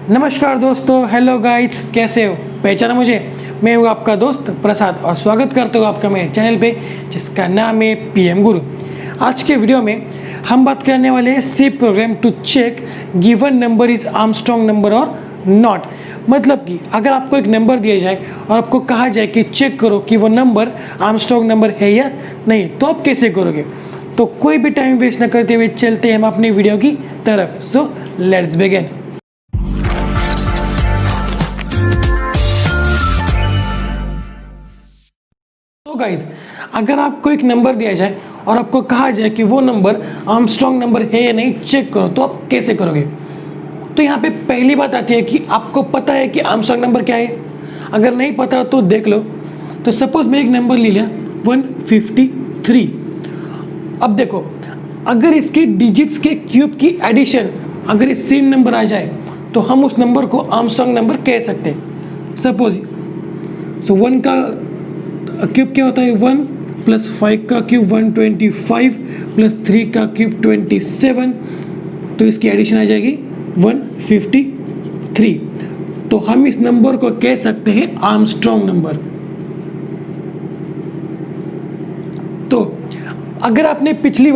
नमस्कार दोस्तों, hello guys, कैसे हो? पहचाना मुझे? मैं हूँ आपका दोस्त प्रसाद और स्वागत करता हूँ आपका मेरे चैनल पे जिसका नाम है पीएम गुरु। आज के वीडियो में हम बात करने वाले हैं C program to check given number is Armstrong number और नॉट। मतलब कि अगर आपको एक नंबर दिया जाए और आपको कहा जाए कि चेक करो कि वो नंबर आर्मस्ट्रॉन्ग नंबर है या नहीं, तो आप कैसे करोगे? तो कोई भी टाइम वेस्ट न करते हुए चलते हैं हम अपनी वीडियो की तरफ। So let's begin. तो गाइज, अगर आपको एक नंबर दिया जाए और आपको कहा जाए कि वो नंबर आर्मस्ट्रॉन्ग नंबर है या नहीं, चेक करो, तो आप कैसे करोगे? तो यहाँ पे पहली बात आती है कि आपको पता है कि आर्मस्ट्रॉन्ग नंबर क्या है। अगर नहीं पता तो देख लो। तो सपोज मैं एक नंबर ले लिया 153। अब देखो, अगर इसके डिजिट्स के क्यूब की एडिशन अगर इस सेम नंबर आ जाए तो हम उस नंबर को आर्मस्ट्रॉन्ग नंबर कह सकते हैं। सपोज सो 1 का क्यूब क्या होता है? 1 प्लस 5 का क्यूब 125 प्लस 3 का क्यूब 27, तो इसकी एडिशन आ जाएगी 153। तो हम इस नंबर को कह सकते हैं आर्मस्ट्रॉन्ग नंबर। तो अगर आपने पिछली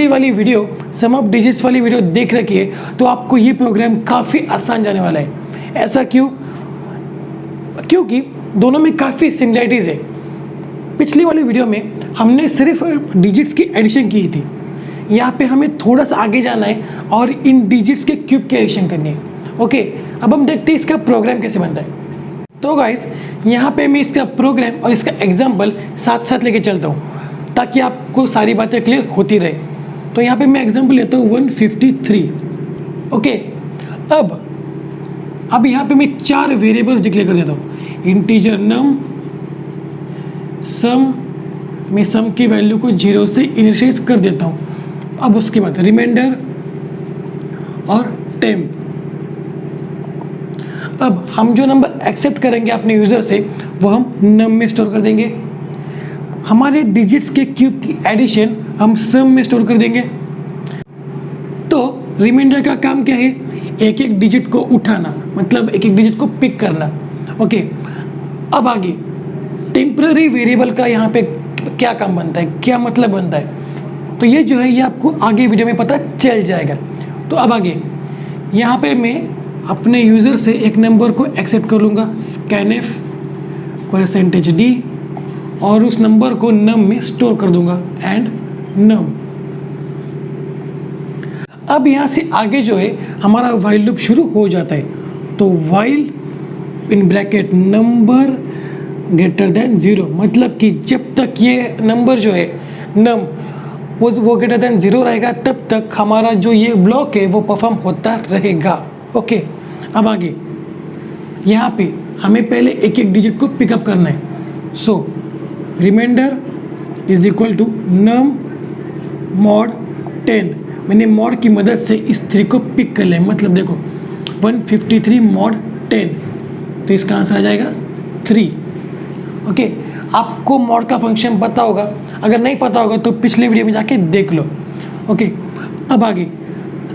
वाली वीडियो सम ऑफ डिजिट्स वाली वीडियो देख रखी है तो आपको ये प्रोग्राम काफ़ी आसान जाने वाला है। ऐसा क्यों? क्योंकि दोनों में काफ़ी सिमिलरिटीज़ है। पिछली वाली वीडियो में हमने सिर्फ डिजिट्स की एडिशन की थी। यहाँ पे हमें थोड़ा सा आगे जाना है और इन डिजिट्स के क्यूब की एडिशन करनी है। ओके, अब हम देखते हैं इसका प्रोग्राम कैसे बनता है। तो गाइस, यहाँ पे मैं इसका प्रोग्राम और इसका एग्जाम्पल साथ साथ लेके चलता हूँ ताकि आपको सारी बातें क्लियर होती रहे। तो यहाँ पे मैं एग्जाम्पल लेता हूँ 153। ओके, अब यहाँ पे मैं 4 वेरिएबल्स डिक्लेयर कर देता हूँ। इंटीजर नम, सम, मैं सम की वैल्यू को 0 से इनिशियलाइज कर देता हूँ। अब उसके बाद रिमाइंडर और टेम्प। अब हम जो नंबर एक्सेप्ट करेंगे अपने यूज़र से वो हम नम में स्टोर कर देंगे। हमारे डिजिट्स के क्यूब की एडिशन हम सम में स्टोर कर देंगे। तो रिमाइंडर का काम क्या है? एक एक डिजिट को उठाना, मतलब एक एक डिजिट को पिक करना। ओके, अब आगे टेम्पररी वेरिएबल का यहाँ पे क्या काम बनता है, क्या मतलब बनता है, तो ये जो है ये आपको आगे वीडियो में पता चल जाएगा। तो अब आगे यहाँ पे मैं अपने यूज़र से एक नंबर को एक्सेप्ट कर लूँगा, scanf %d, और उस नंबर को नम में स्टोर कर दूँगा एंड नम। अब यहाँ से आगे जो है हमारा वाइल लूप शुरू हो जाता है। तो while in bracket number greater than 0, मतलब कि जब तक ये नंबर जो है नम वो ग्रेटर देन 0 रहेगा तब तक हमारा जो ये ब्लॉक है वो परफॉर्म होता रहेगा। ओके, अब आगे यहाँ पे हमें पहले एक एक डिजिट को पिकअप करना है। So remainder is equal to num mod 10। मैंने मॉड की मदद से इस 3 को पिक कर लिया। मतलब देखो 153 मॉड 10, तो इसका आंसर आ जाएगा 3। ओके, आपको मॉड का फंक्शन पता होगा, अगर नहीं पता होगा तो पिछले वीडियो में जाके देख लो। ओके, अब आगे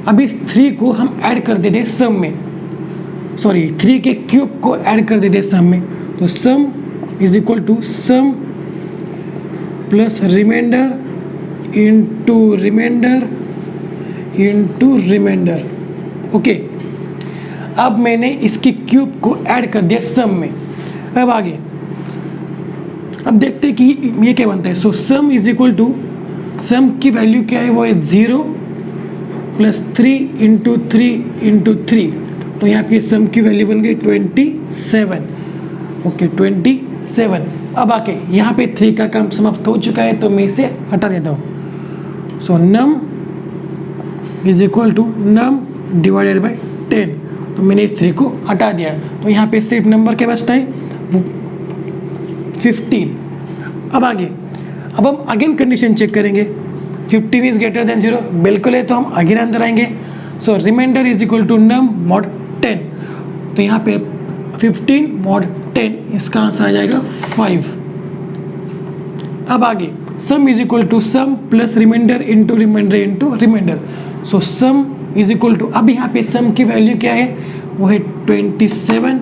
अब इस 3 को हम ऐड कर देते हैं सम में, 3 के क्यूब को ऐड कर देते हैं सम में। तो sum is equal to sum plus remainder into remainder into remainder. Okay, अब मैंने इसके क्यूब को ऐड कर दिया सम में। अब आगे अब देखते हैं कि ये क्या बनता है। सो सम इज इक्वल टू, सम की वैल्यू क्या है? वो है 0 प्लस 3 इंटू 3 इंटू 3, तो यहाँ की सम की वैल्यू बन गई 27। ओके, 27। अब आके यहाँ पे 3 का काम समाप्त हो चुका है तो मैं इसे हटा देता हूँ। So num is equal to num divided by 10, तो मैंने इस 3 को हटा दिया। तो यहाँ पे सिर्फ नंबर क्या बचता है? 15। अब आगे अब हम अगेन कंडीशन चेक करेंगे। 15 इज ग्रेटर देन 0, बिल्कुल है, तो हम अगेन अंदर आएंगे। So remainder is equal to num mod 10, तो यहाँ पे 15 मॉड 10, इसका आंसर आ जाएगा 5। अब आगे sum is equal to sum plus remainder into remainder into remainder. So sum is equal to, अब यहाँ पे सम की वैल्यू क्या है, वो है 27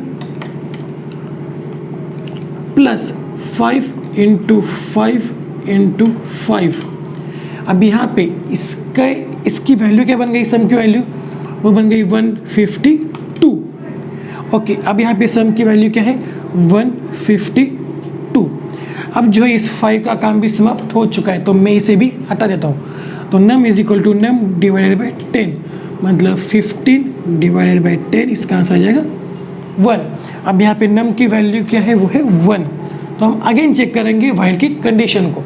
प्लस 5 इंटू 5 इंटू 5। अब यहाँ पे इसकी वैल्यू क्या बन गई, सम की वैल्यू वो बन गई 152। ओके, अब यहाँ पे सम की वैल्यू क्या है 152। अब जो है इस 5 का काम भी समाप्त हो चुका है, तो मैं इसे भी हटा देता हूँ। तो num is equal to num divided by 10, मतलब 15 डिवाइडेड बाई 10, इसका आंसर आ जाएगा 1। अब यहाँ पे नम की वैल्यू क्या है, वो है 1। तो हम अगेन चेक करेंगे वाइल की कंडीशन को।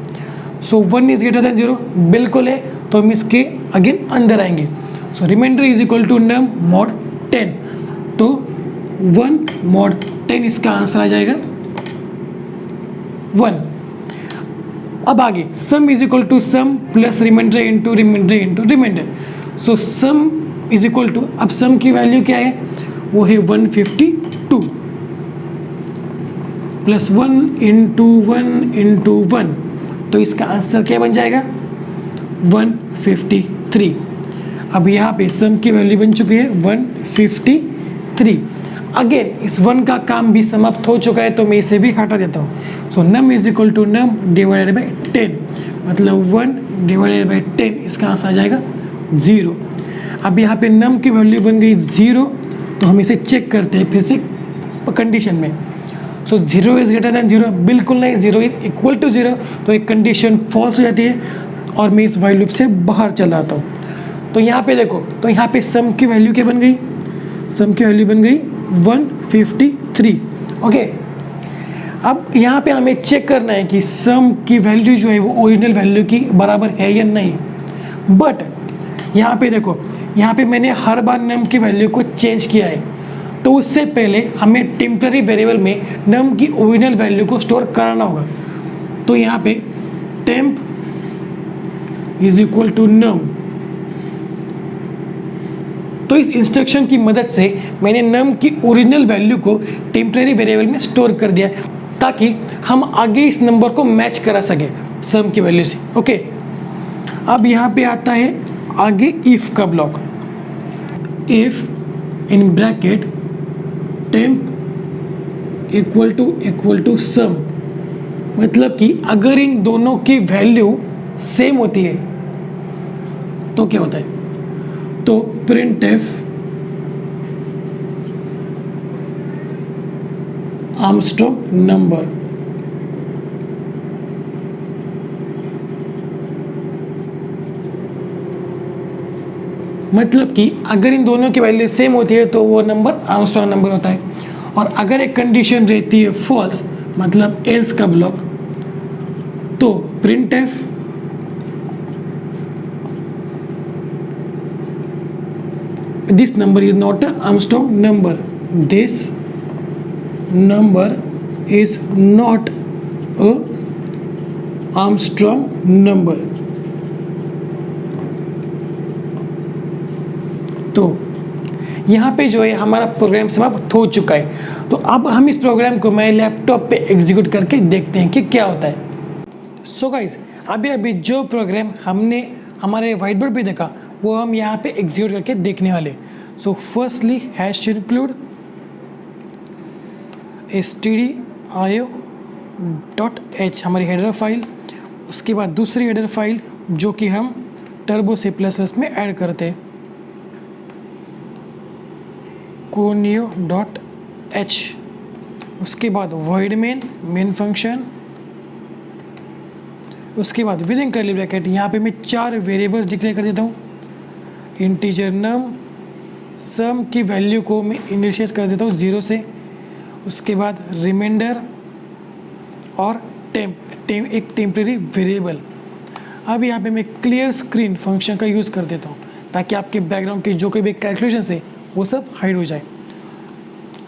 सो 1 इज ग्रेटर देन 0, बिल्कुल है, तो हम इसके अगेन अंदर आएंगे। So remainder is equal to num mod 10, तो 1 मॉड 10 इसका आंसर आ जाएगा 1। अब आगे sum is equal to sum plus remainder into remainder into remainder. So sum is equal to, अब सम की वैल्यू क्या है, वो है 152 प्लस 1 इंटू 1 इंटू 1, तो इसका आंसर क्या बन जाएगा 153। अब यहाँ पे सम की वैल्यू बन चुकी है 153। अगेन इस 1 का काम भी समाप्त हो चुका है, तो मैं इसे भी हटा देता हूँ। So num is equal to num divided by 10, मतलब 1 डिवाइडेड बाई 10, इसका आंसर आ जाएगा 0। अब यहाँ पे नम की वैल्यू बन गई 0, तो हम इसे चेक करते हैं फिर से कंडीशन में। सो 0 इज ग्रेटर देन 0, बिल्कुल नहीं, 0 इज इक्वल टू 0, तो एक कंडीशन फॉल्स हो जाती है और मैं इस वाइल लूप से बाहर चला आता हूँ। तो यहाँ पे देखो, तो यहाँ पे सम की वैल्यू क्या बन गई, सम की वैल्यू बन गई 153। ओके, अब यहाँ पे हमें चेक करना है कि सम की वैल्यू जो है वो ओरिजिनल वैल्यू की बराबर है या नहीं। बट यहाँ पे देखो, यहाँ पे मैंने हर बार नम की वैल्यू को चेंज किया है, तो उससे पहले हमें टेम्पररी वेरिएबल में नम की ओरिजिनल वैल्यू को स्टोर कराना होगा। तो यहाँ पे टेम्प इज इक्वल टू नम, तो इस इंस्ट्रक्शन की मदद से मैंने नम की ओरिजिनल वैल्यू को टेम्पररी वेरिएबल में स्टोर कर दिया, ताकि हम आगे इस नंबर को मैच करा सके सम की वैल्यू से। ओके, अब यहाँ पे आता है आगे इफ का block. If in bracket temp equal to sum, मतलब कि अगर इन दोनों की वैल्यू सेम होती है तो क्या होता है, तो प्रिंट एफ आर्मस्ट्रॉन्ग नंबर, मतलब कि अगर इन दोनों की वैल्यू सेम होती है तो वो नंबर आर्मस्ट्रॉन्ग नंबर होता है। और अगर एक कंडीशन रहती है फॉल्स, मतलब एल्स का ब्लॉक, तो print F this number is not a Armstrong number, this number is not a Armstrong number. तो यहाँ पे जो है हमारा प्रोग्राम समाप्त हो चुका है। तो अब हम इस प्रोग्राम को मैं लैपटॉप पे एग्जीक्यूट करके देखते हैं कि क्या होता है। सो गाइस, अभी जो प्रोग्राम हमने हमारे व्हाइट बोर्ड पे देखा वो हम यहाँ पे एग्जीक्यूट करके देखने वाले। So firstly hash include stdio.h हमारी हेडर फाइल, उसके बाद दूसरी हेडर फाइल जो कि हम टर्बो C++ में ऐड करते हैं, conio.h, उसके बाद void मेन फंक्शन, उसके बाद विदिन कर्ली ब्रैकेट यहाँ पे मैं 4 वेरिएबल्स डिक्लेयर कर देता हूँ। इंटीजर नम, सम की वैल्यू को मैं इनिशियलाइज कर देता हूँ 0 से, उसके बाद रिमाइंडर और टेम्प एक टेम्परेरी वेरिएबल। अब यहाँ पे मैं क्लियर स्क्रीन फंक्शन का यूज़ कर देता हूँ ताकि आपके बैकग्राउंड की जो कोई भी कैलकुलेशन है वो सब हाइड हो जाए।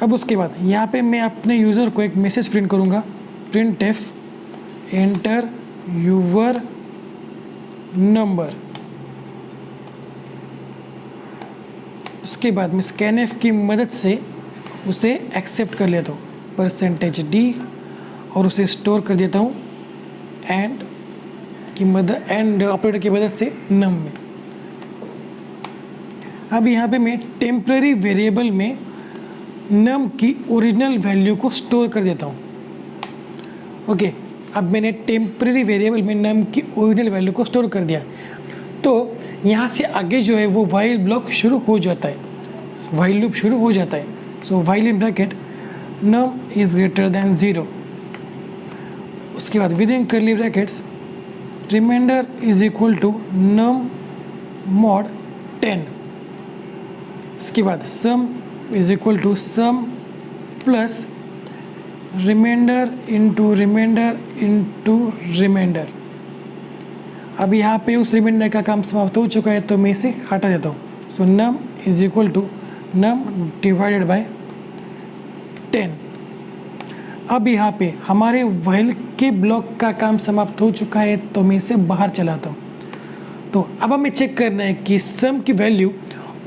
अब उसके बाद यहाँ पे मैं अपने यूज़र को एक मैसेज प्रिंट करूँगा, print F enter your number. उसके बाद मैं स्कैनएफ की मदद से उसे एक्सेप्ट कर लेता हूँ %d और उसे स्टोर कर देता हूँ एंड ऑपरेटर की मदद से नम में। अब यहाँ पे मैं टेम्पररी वेरिएबल में नम की ओरिजिनल वैल्यू को स्टोर कर देता हूँ। ओके, अब मैंने टेम्पररी वेरिएबल में नम की ओरिजिनल वैल्यू को स्टोर कर दिया, तो यहाँ से आगे जो है वो वाइल ब्लॉक शुरू हो जाता है, वाइल लूप शुरू हो जाता है। So while in bracket num is greater than 0, उसके बाद within curly brackets remainder is equal to num mod 10, उसके बाद sum is equal to sum plus remainder into remainder. अब यहाँ पे उस रिमाइंडर का काम समाप्त हो चुका है, तो मैं इसे हटा देता हूँ। So num is equal to num divided by 10। अब यहाँ पे हमारे व्हाइल के ब्लॉक का काम समाप्त हो चुका है, तो मैं इसे बाहर चलाता हूँ। तो अब हमें चेक करना है कि सम की वैल्यू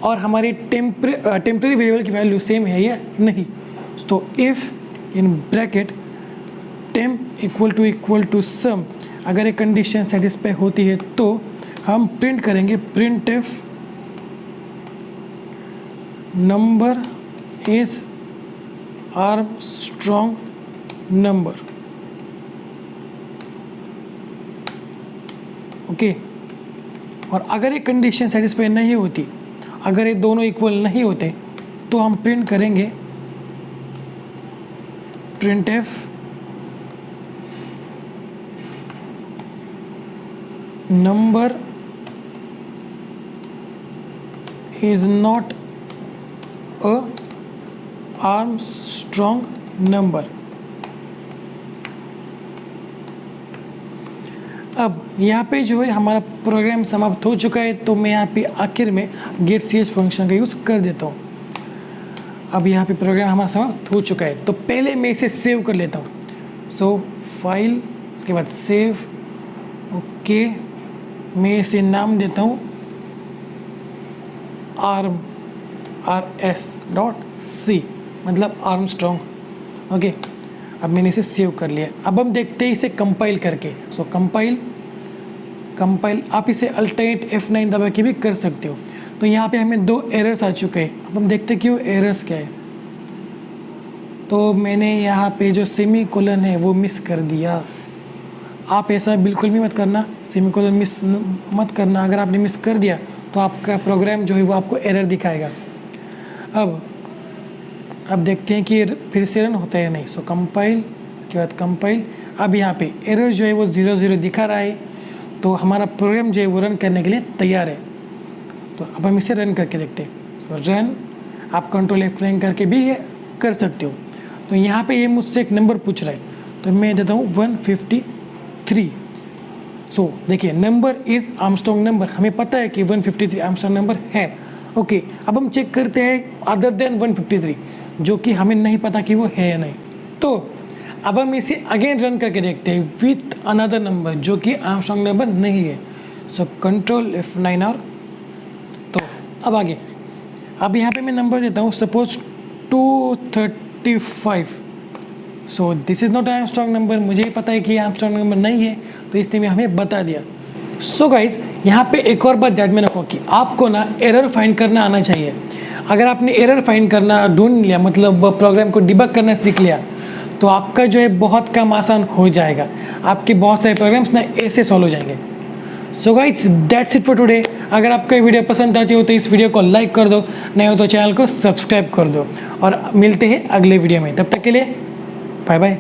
और हमारे टेम्पररी वेरिएबल की वैल्यू सेम है या नहीं। तो if in bracket temp equal to sum, अगर एक कंडीशन सेटिस्फाई होती है तो हम प्रिंट करेंगे print F number is Armstrong number. Okay, और अगर एक कंडीशन सेटिस्फाई नहीं होती, अगर ये दोनों इक्वल नहीं होते, तो हम प्रिंट करेंगे print F number is not a Armstrong number. अब यहाँ पे जो है हमारा प्रोग्राम समाप्त हो चुका है, तो मैं यहाँ पे आखिर में गेट ch फंक्शन का यूज़ कर देता हूँ। अब यहाँ पे प्रोग्राम हमारा समाप्त हो चुका है, तो पहले मैं इसे सेव कर लेता हूँ। सो फाइल, उसके बाद सेव। ओके, मैं इसे नाम देता हूँ RS.C, मतलब आर्मस्ट्रॉन्ग। ओके, अब मैंने इसे सेव कर लिया। अब हम देखते हैं इसे कंपाइल करके। सो कंपाइल आप इसे अल्टरनेट F9 दबा के भी कर सकते हो। तो यहाँ पे हमें 2 एरर्स आ चुके हैं। अब हम देखते हैं कि वो एरर्स क्या है। तो मैंने यहाँ पे जो सेमी कोलन है वो मिस कर दिया। आप ऐसा बिल्कुल भी मत करना, सेमी कोलन मिस मत करना। अगर आपने मिस कर दिया तो आपका प्रोग्राम जो है वो आपको एरर दिखाएगा। अब देखते हैं कि फिर से रन होता है या नहीं। सो कंपाइल के बाद कंपाइल। अब यहाँ पे एरर जो है वो 0 दिखा रहा है, तो हमारा प्रोग्राम जो है वो रन करने के लिए तैयार है। तो अब हम इसे रन करके देखते हैं। सो रन, आप कंट्रोल F9 करके भी ये कर सकते हो। तो यहाँ पे ये मुझसे एक नंबर पूछ रहा है, तो मैं देता हूँ 153। सो देखिए, नंबर इज़ आर्मस्ट्रॉन्ग नंबर, हमें पता है कि 153 आर्मस्ट्रॉन्ग नंबर है। ओके, अब हम चेक करते हैं अदर देन 153, जो कि हमें नहीं पता कि वो है या नहीं। तो अब हम इसे अगेन रन करके देखते हैं विथ अनदर नंबर जो कि आर्मस्ट्रॉन्ग नंबर नहीं है। सो कंट्रोल F9 और तो अब आगे, अब यहाँ पे मैं नंबर देता हूँ suppose 235। So this is not Armstrong number, मुझे ही पता है कि आर्मस्ट्रॉन्ग नंबर नहीं है, तो इसलिए मैं हमें बता दिया। सो गाइज, यहाँ पे एक और बात ध्यान में रखो कि आपको ना एरर फाइंड करना आना चाहिए। अगर आपने एरर फाइंड करना ढूंढ लिया, मतलब प्रोग्राम को डिबग करना सीख लिया, तो आपका जो है बहुत काम आसान हो जाएगा। आपके बहुत सारे प्रोग्राम्स ना ऐसे सॉल्व हो जाएंगे। So guys, that's it for today. अगर आपको ये वीडियो पसंद आती हो तो इस वीडियो को लाइक कर दो, नहीं हो तो चैनल को सब्सक्राइब कर दो, और मिलते हैं अगले वीडियो में। तब तक के लिए बाय बाय।